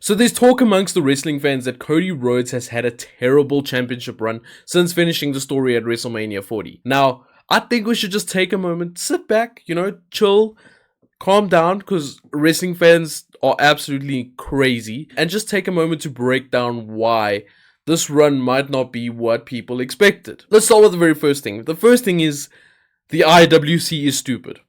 So there's talk amongst the wrestling fans that Cody Rhodes has had a terrible championship run since finishing the story at WrestleMania 40. Now, I think we should just take a moment, sit back, chill, calm down, because wrestling fans are absolutely crazy, and just take a moment to break down why this run might not be what people expected. Let's start with the very first thing. The first thing is the IWC is stupid.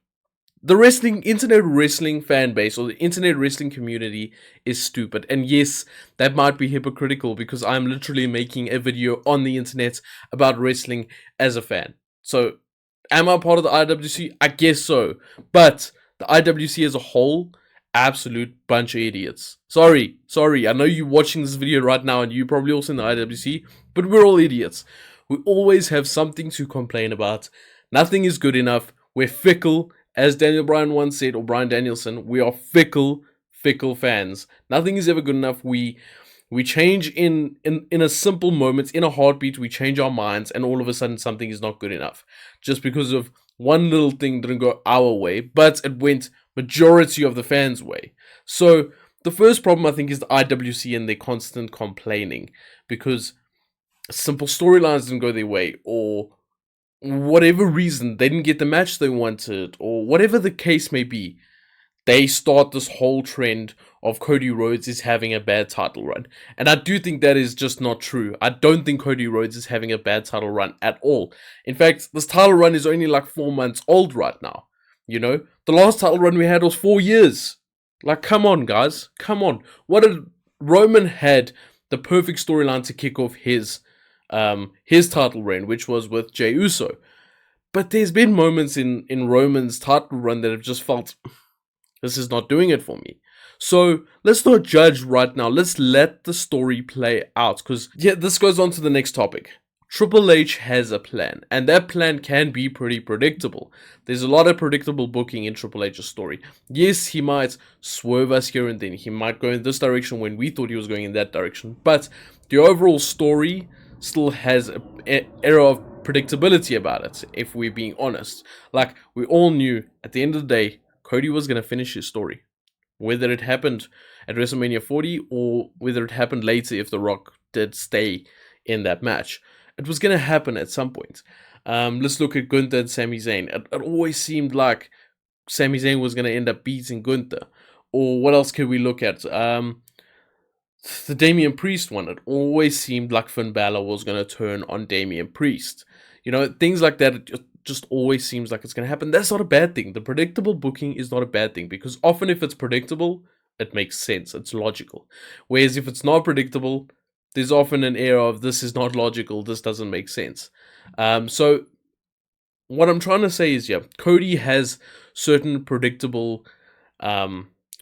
The internet wrestling fan base or the internet wrestling community is stupid. And yes, that might be hypocritical because I'm literally making a video on the internet about wrestling as a fan. So, am I part of the IWC? I guess so. But the IWC as a whole, absolute bunch of idiots. Sorry. I know you're watching this video right now and you're probably also in the IWC, but we're all idiots. We always have something to complain about. Nothing is good enough. We're fickle. As Daniel Bryan once said, or Bryan Danielson, we are fickle fans. Nothing is ever good enough. We change in a simple moment, in a heartbeat, we change our minds, and all of a sudden something is not good enough. Just because of one little thing didn't go our way, but it went majority of the fans' way. So the first problem, I think, is the IWC and their constant complaining. Because simple storylines didn't go their way, or whatever reason, they didn't get the match they wanted, or whatever the case may be, they start this whole trend of Cody Rhodes is having a bad title run. And I do think that is just not true. I don't think Cody Rhodes is having a bad title run at all. In fact, this title run is only like 4 months old right now. The last title run we had was 4 years. Like, come on, guys. Come on. Roman had the perfect storyline to kick off his title reign, which was with Jey Uso. But there's been moments in Roman's title run that have just felt, this is not doing it for me. So let's not judge right now. Let's let the story play out. Because, this goes on to the next topic. Triple H has a plan, and that plan can be pretty predictable. There's a lot of predictable booking in Triple H's story. Yes, he might swerve us here and then. He might go in this direction when we thought he was going in that direction. But the overall story still has an era of predictability about it, if we're being honest. Like, we all knew, at the end of the day, Cody was going to finish his story. Whether it happened at WrestleMania 40, or whether it happened later if The Rock did stay in that match. It was going to happen at some point. Let's look at Gunther and Sami Zayn. It always seemed like Sami Zayn was going to end up beating Gunther. Or what else can we look at? The Damian Priest one, it always seemed like Finn Balor was going to turn on Damian Priest. Things like that, it just always seems like it's going to happen. That's not a bad thing. The predictable booking is not a bad thing, because often if it's predictable, it makes sense. It's logical. Whereas if it's not predictable, there's often an air of, this is not logical, this doesn't make sense. So what I'm trying to say is, Cody has certain predictable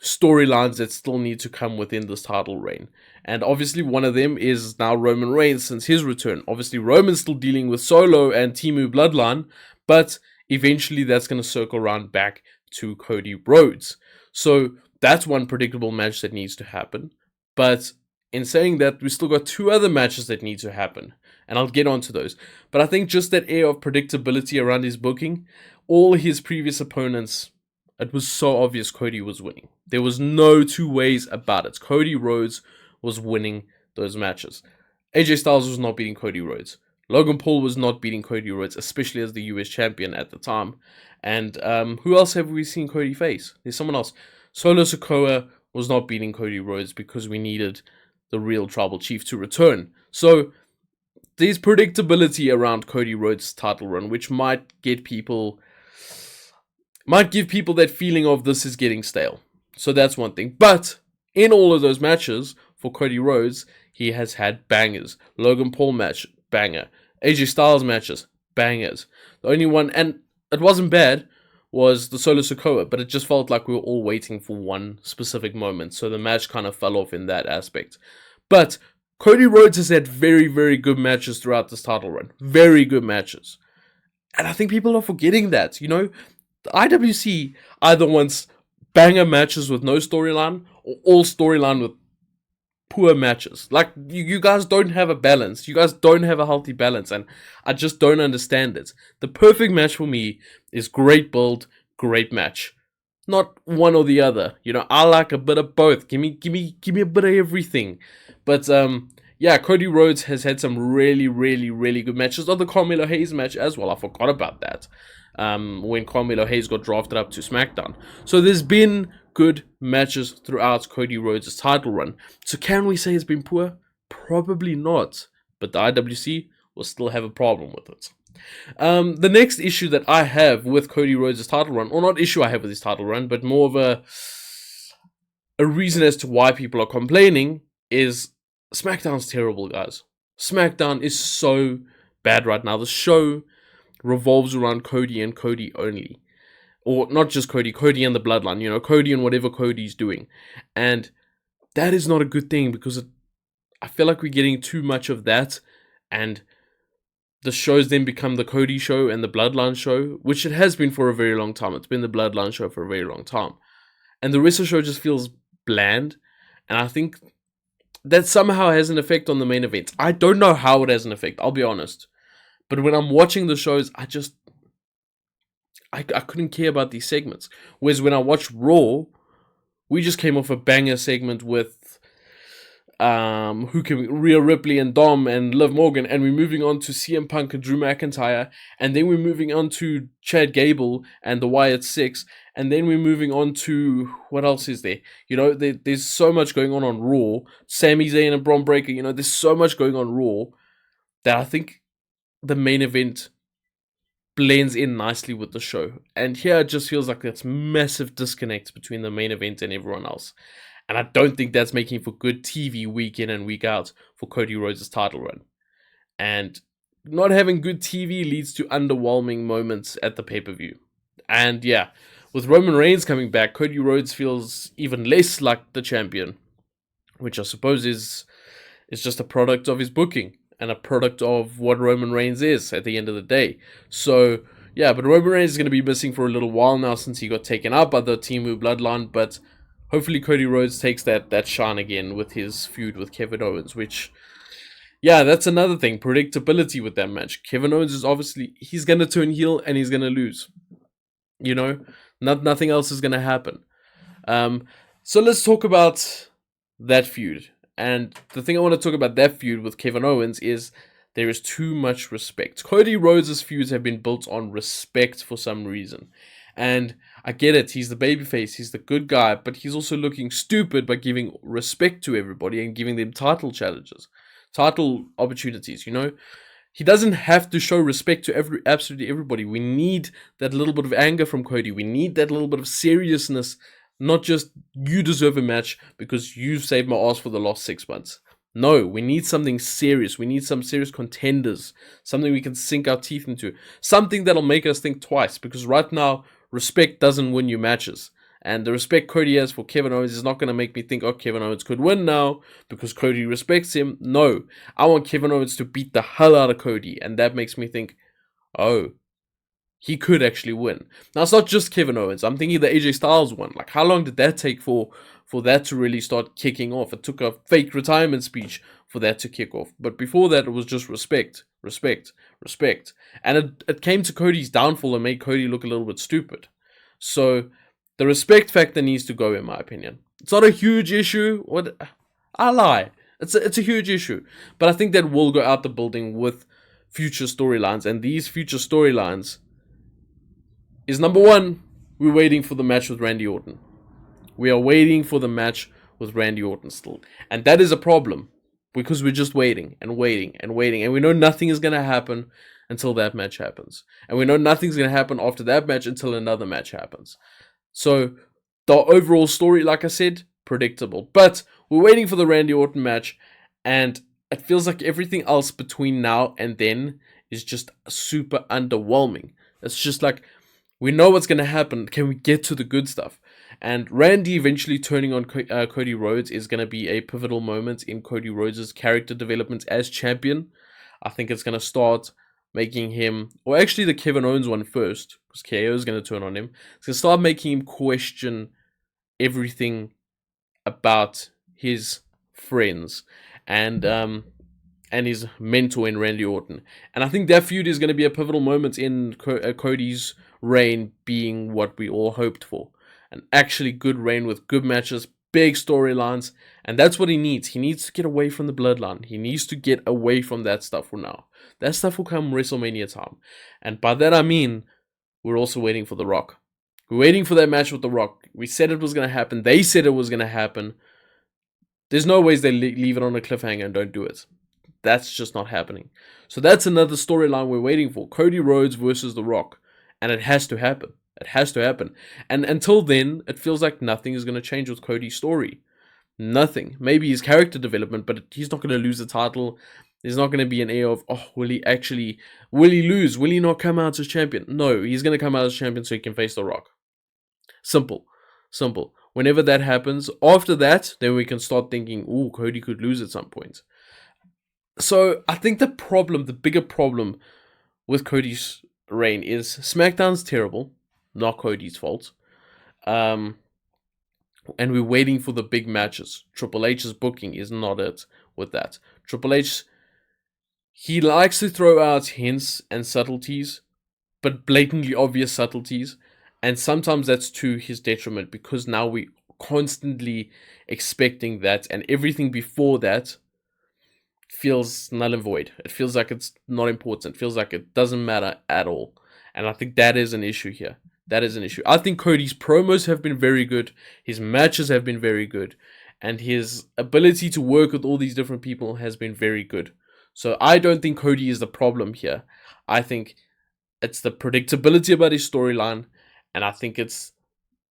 storylines that still need to come within this title reign. And obviously one of them is now Roman Reigns since his return. Obviously Roman's still dealing with Solo and Timu Bloodline, but eventually that's going to circle around back to Cody Rhodes. So that's one predictable match that needs to happen. But in saying that, we still got 2 other matches that need to happen, and I'll get onto those. But I think just that air of predictability around his booking, all his previous opponents, it was so obvious Cody was winning. There was no 2 ways about it. Cody Rhodes was winning those matches. AJ Styles was not beating Cody Rhodes. Logan Paul was not beating Cody Rhodes, especially as the US champion at the time. And who else have we seen Cody face? There's someone else. Solo Sikoa was not beating Cody Rhodes because we needed the real Tribal Chief to return. So there's predictability around Cody Rhodes' title run, which might give people that feeling of this is getting stale. So that's one thing. But in all of those matches for Cody Rhodes, he has had bangers. Logan Paul match, banger. AJ Styles matches, bangers. The only one, and it wasn't bad, was the Solo Sikoa, but it just felt like we were all waiting for one specific moment, so the match kind of fell off in that aspect. But Cody Rhodes has had very, very good matches throughout this title run. Very good matches. And I think people are forgetting that, The IWC either wants banger matches with no storyline, or all storyline with poor matches. Like, you guys don't have a balance. You guys don't have a healthy balance, and I just don't understand it. The perfect match for me is great build, great match. not one or the other. You know, I like a bit of both. Give me a bit of everything. But yeah, Cody Rhodes has had some really good matches. Oh, the Carmelo Hayes match as well. I forgot about that. When Carmelo Hayes got drafted up to SmackDown. So there's been good matches throughout Cody Rhodes' title run. So can we say it's been poor? Probably not. But the IWC will still have a problem with it. The next issue that I have with Cody Rhodes' title run, or not issue I have with his title run, but more of a reason as to why people are complaining, is SmackDown's terrible, guys. SmackDown is so bad right now. The show revolves around Cody and Cody only. Or not just Cody, Cody and the Bloodline, you know, Cody and whatever Cody's doing. And that is not a good thing, because I feel like we're getting too much of that, and the shows then become the Cody show and the Bloodline show, which it has been for a very long time. It's been the Bloodline show for a very long time. And the rest of the show just feels bland. And I think that somehow has an effect on the main event. I don't know how it has an effect, I'll be honest. But when I'm watching the shows, I couldn't care about these segments. Whereas when I watched Raw, we just came off a banger segment with Rhea Ripley and Dom and Liv Morgan, and we're moving on to CM Punk and Drew McIntyre, and then we're moving on to Chad Gable and the Wyatt Six, and then we're moving on to, what else is there? You know, there's so much going on Raw. Sami Zayn and Braun Breaker, you know, there's so much going on Raw that I think the main event blends in nicely with the show. And here it just feels like there's massive disconnect between the main event and everyone else. And I don't think that's making for good TV week in and week out for Cody Rhodes' title run. And not having good TV leads to underwhelming moments at the pay-per-view. And yeah, with Roman Reigns coming back, Cody Rhodes feels even less like the champion, which I suppose is just a product of his booking and a product of what Roman Reigns is at the end of the day. So yeah, but Roman Reigns is going to be missing for a little while now since he got taken out by the Temu Bloodline, but hopefully Cody Rhodes takes that shine again with his feud with Kevin Owens, which, yeah, that's another thing. Predictability with that match. Kevin Owens is obviously, he's going to turn heel and he's going to lose. You know, nothing else is going to happen. So let's talk about that feud. And the thing I want to talk about that feud with Kevin Owens is there is too much respect. Cody Rhodes' feuds have been built on respect for some reason. And I get it, he's the babyface, he's the good guy, but he's also looking stupid by giving respect to everybody and giving them title challenges, title opportunities, you know? He doesn't have to show respect to absolutely everybody. We need that little bit of anger from Cody. We need that little bit of seriousness, not just, you deserve a match because you've saved my ass for the last 6 months. No, we need something serious. We need some serious contenders, something we can sink our teeth into, something that'll make us think twice, because right now, respect doesn't win you matches. And the respect Cody has for Kevin Owens is not going to make me think, oh, Kevin Owens could win now because Cody respects him. No, I want Kevin Owens to beat the hell out of Cody. And that makes me think, oh, he could actually win. Now, it's not just Kevin Owens. I'm thinking the AJ Styles one. Like, how long did that take for that to really start kicking off? It took a fake retirement speech for that to kick off. But before that, it was just respect. And it came to Cody's downfall and made Cody look a little bit stupid. So the respect factor needs to go, in my opinion. It's not a huge issue. I lie. It's a huge issue. But I think that will go out the building with future storylines. And these future storylines is, number one, we're waiting for the match with Randy Orton. We are waiting for the match with Randy Orton still. And that is a problem, because we're just waiting. And we know nothing is going to happen until that match happens. And we know nothing's going to happen after that match until another match happens. So the overall story, like I said, predictable. But we're waiting for the Randy Orton match, and it feels like everything else between now and then is just super underwhelming. It's just like, we know what's going to happen. Can we get to the good stuff? And Randy eventually turning on Cody Rhodes is going to be a pivotal moment in Cody Rhodes' character development as champion. I think it's going to start making him, or actually the Kevin Owens one first, because KO is going to turn on him. It's going to start making him question everything about his friends and his mentor in Randy Orton. And I think that feud is going to be a pivotal moment in Cody's reign being what we all hoped for. an actually good reign with good matches, big storylines, and that's what he needs. He needs to get away from the bloodline. He needs to get away from that stuff for now. That stuff will come WrestleMania time. And by that I mean, we're also waiting for The Rock. We're waiting for that match with The Rock. We said it was going to happen. They said it was going to happen. There's no ways they leave it on a cliffhanger and don't do it. That's just not happening. So that's another storyline we're waiting for. Cody Rhodes versus The Rock. And it has to happen. It has to happen. And until then, it feels like nothing is going to change with Cody's story. Nothing. Maybe his character development, but he's not going to lose the title. There's not going to be an air of, oh, will he lose? Will he not come out as champion? No, he's going to come out as champion so he can face The Rock. Simple. Simple. Whenever that happens, after that, then we can start thinking, oh, Cody could lose at some point. So I think the bigger problem with Cody's reign is SmackDown's terrible, not Cody's fault. And we're waiting for the big matches. Triple H's booking is not it with that. Triple H, he likes to throw out hints and subtleties, but blatantly obvious subtleties. And sometimes that's to his detriment because now we're constantly expecting that, and everything before that feels null and void. It feels like it's not important. It feels like it doesn't matter at all. And I think that is an issue here. That is an issue. I think Cody's promos have been very good. His matches have been very good. And his ability to work with all these different people has been very good. So I don't think Cody is the problem here. I think it's the predictability about his storyline. And I think it's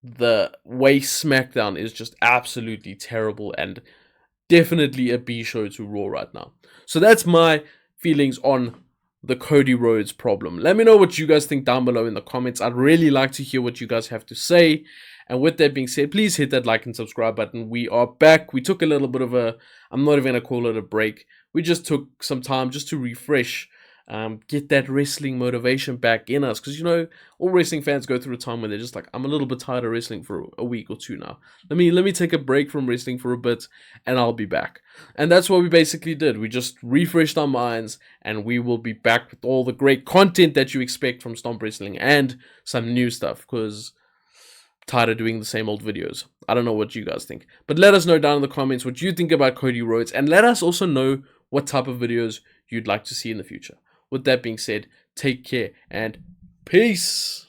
the way SmackDown is just absolutely terrible and definitely a B show to Raw right now. So that's my feelings on the Cody Rhodes problem. Let me know what you guys think down below in the comments. I'd really like to hear what you guys have to say. And with that being said, please hit that like and subscribe button. We are back. We took a little bit of I'm not even going to call it a break. We just took some time just to refresh, get that wrestling motivation back in us. Because, you know, all wrestling fans go through a time when they're just like, I'm a little bit tired of wrestling for a week or two now. Let me take a break from wrestling for a bit and I'll be back. And that's what we basically did. We just refreshed our minds and we will be back with all the great content that you expect from Stomp Wrestling and some new stuff. Because tired of doing the same old videos. I don't know what you guys think. But let us know down in the comments what you think about Cody Rhodes. And let us also know what type of videos you'd like to see in the future. With that being said, take care and peace.